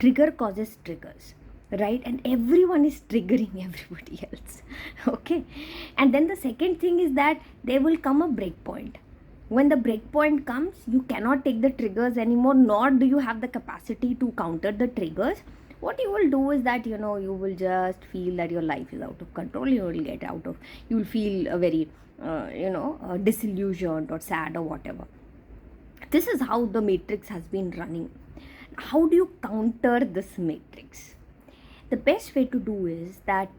trigger causes triggers, right? And everyone is triggering everybody else. Okay. And then the second thing is that there will come a break point. When the break point comes, you cannot take the triggers anymore, nor do you have the capacity to counter the triggers. What you will do is that, you will just feel that your life is out of control. You will feel a very disillusioned or sad or whatever. This is how the matrix has been running. How do you counter this matrix? The best way to do is that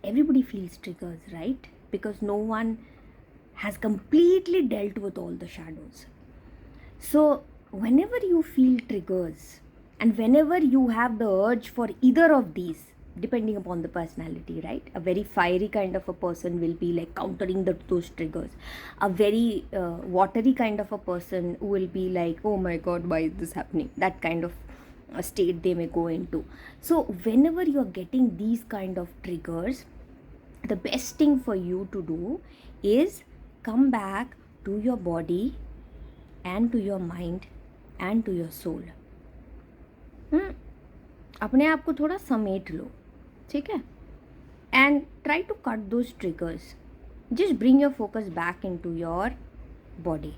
everybody feels triggers, right? Because no one has completely dealt with all the shadows. So whenever you feel triggers, and whenever you have the urge for either of these, depending upon the personality, right? A very fiery kind of a person will be like countering those triggers. A very watery kind of a person will be like, oh my god, why is this happening? That kind of a state they may go into. So whenever you are getting these kind of triggers, the best thing for you to do is come back to your body and to your mind and to your soul. अपने आप को थोड़ा समेट लो, ठीक है? And try to cut those triggers. Just bring your focus back into your body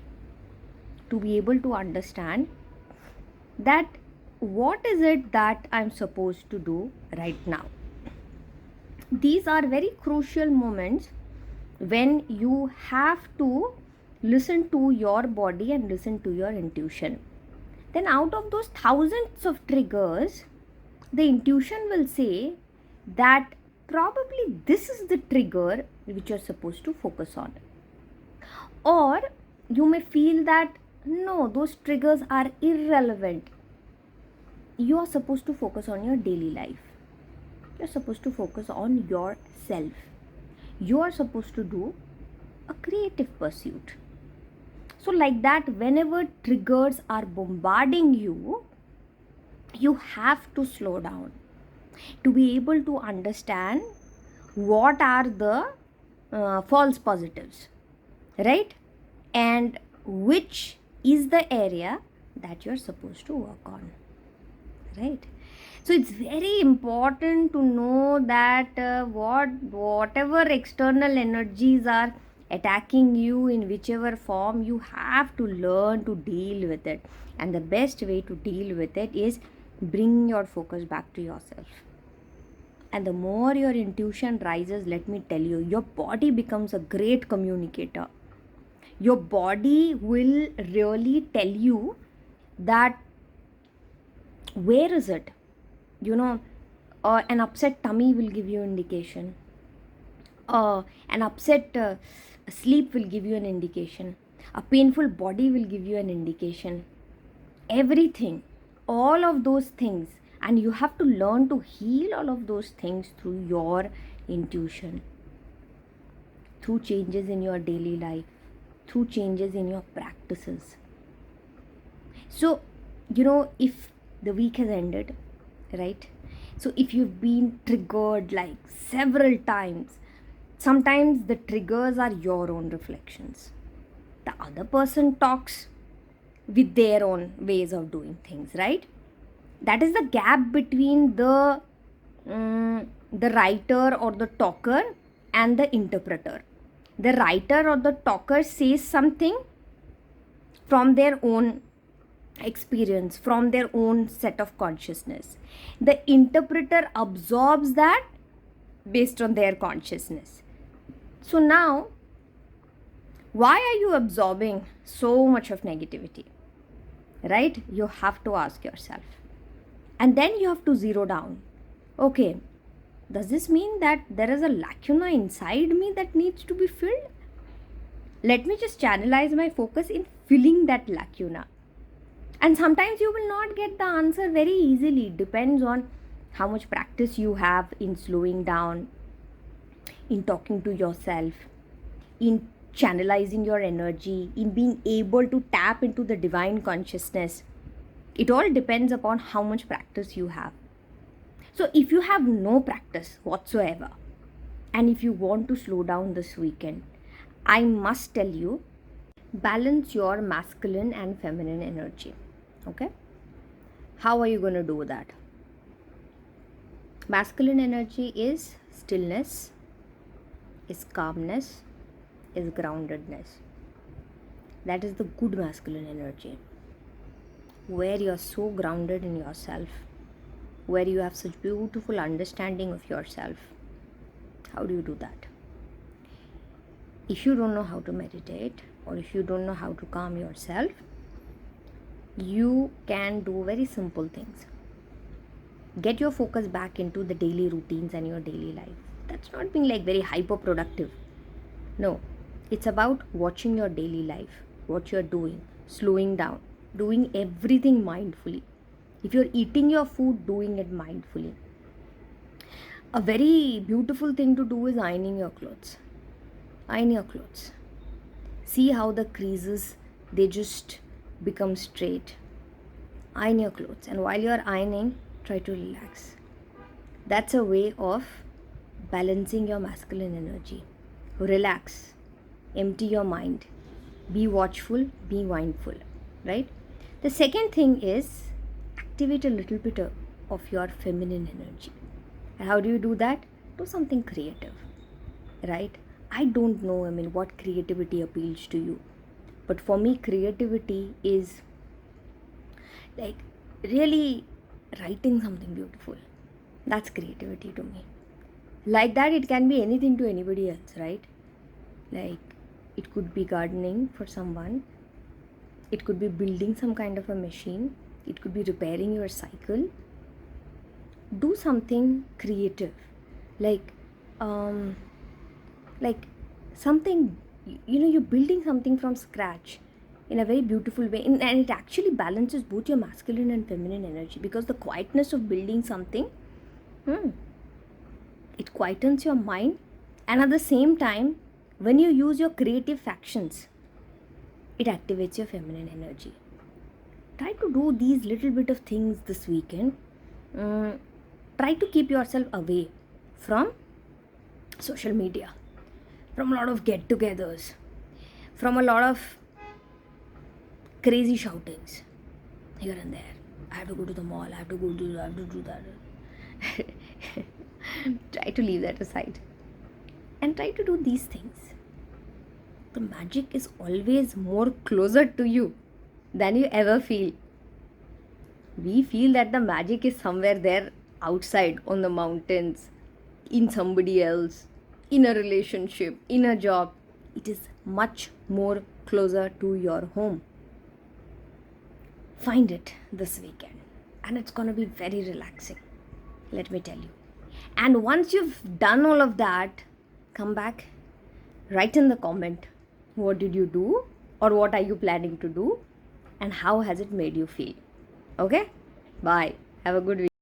to be able to understand that what is it that I'm supposed to do right now. These are very crucial moments when you have to listen to your body and listen to your intuition. Then out of those thousands of triggers, the intuition will say that probably this is the trigger which you're supposed to focus on. Or you may feel that no, those triggers are irrelevant. You are supposed to focus on your daily life. You're supposed to focus on yourself. You are supposed to do a creative pursuit. So like that, whenever triggers are bombarding you, you have to slow down to be able to understand what are the false positives, right? And which is the area that you're supposed to work on, right? So it's very important to know that whatever external energies are attacking you in whichever form, you have to learn to deal with it. And the best way to deal with it is bring your focus back to yourself. And the more your intuition rises, let me tell you, your body becomes a great communicator. Your body will really tell you that where is it. An upset tummy will give you indication. An upset sleep will give you an indication. A painful body will give you an indication. Everything, all of those things, and you have to learn to heal all of those things through your intuition, through changes in your daily life, through changes in your practices. So, if the week has ended, right? So if you've been triggered like several times, sometimes the triggers are your own reflections. The other person talks with their own ways of doing things, right? That is the gap between the writer or the talker and the interpreter. The writer or the talker says something from their own experience, from their own set of consciousness. The interpreter absorbs that based on their consciousness. So now, why are you absorbing so much of negativity? Right? You have to ask yourself. And then you have to zero down. Okay, does this mean that there is a lacuna inside me that needs to be filled? Let me just channelize my focus in filling that lacuna. And sometimes you will not get the answer very easily. It depends on how much practice you have in slowing down, in talking to yourself, in channelizing your energy, in being able to tap into the divine consciousness. It all depends upon how much practice you have. So if you have no practice whatsoever, and if you want to slow down this weekend, I must tell you, balance your masculine and feminine energy. Okay? How are you going to do that? Masculine energy is stillness, is calmness, is groundedness. That is the good masculine energy, where you are so grounded in yourself, where you have such beautiful understanding of yourself. How do you do that? If you don't know how to meditate, or if you don't know how to calm yourself, you can do very simple things. Get your focus back into the daily routines and your daily life. That's not being like very hyper productive. No, it's about watching your daily life, what you're doing, slowing down, doing everything mindfully. If you're eating your food, doing it mindfully. A very beautiful thing to do is ironing your clothes. Iron your clothes. See how the creases, they just become straight. Iron your clothes, and while you're ironing, try to relax. That's a way of balancing your masculine energy. Relax, empty your mind, be watchful, be mindful, right? The second thing is activate a little bit of your feminine energy. And how do you do that? Do something creative, right? I don't know, what creativity appeals to you. But for me, creativity is like really writing something beautiful. That's creativity to me. Like that, it can be anything to anybody else, right? Like, it could be gardening for someone, it could be building some kind of a machine, it could be repairing your cycle. Do something creative, like like something, you're building something from scratch in a very beautiful way, and it actually balances both your masculine and feminine energy, because the quietness of building something, it quietens your mind, and at the same time, when you use your creative factions, it activates your feminine energy. Try to do these little bit of things this weekend. Try to keep yourself away from social media, from a lot of get-togethers, from a lot of crazy shoutings here and there. I have to go to the mall, I have to go do, I have to do that. Try to leave that aside and try to do these things. The magic is always more closer to you than you ever feel. We feel that the magic is somewhere there outside on the mountains, in somebody else, in a relationship, in a job. It is much more closer to your home. Find it this weekend, and it's gonna be very relaxing, let me tell you. And once you've done all of that, come back, write in the comment, what did you do, or what are you planning to do, and how has it made you feel? Okay, bye, have a good week.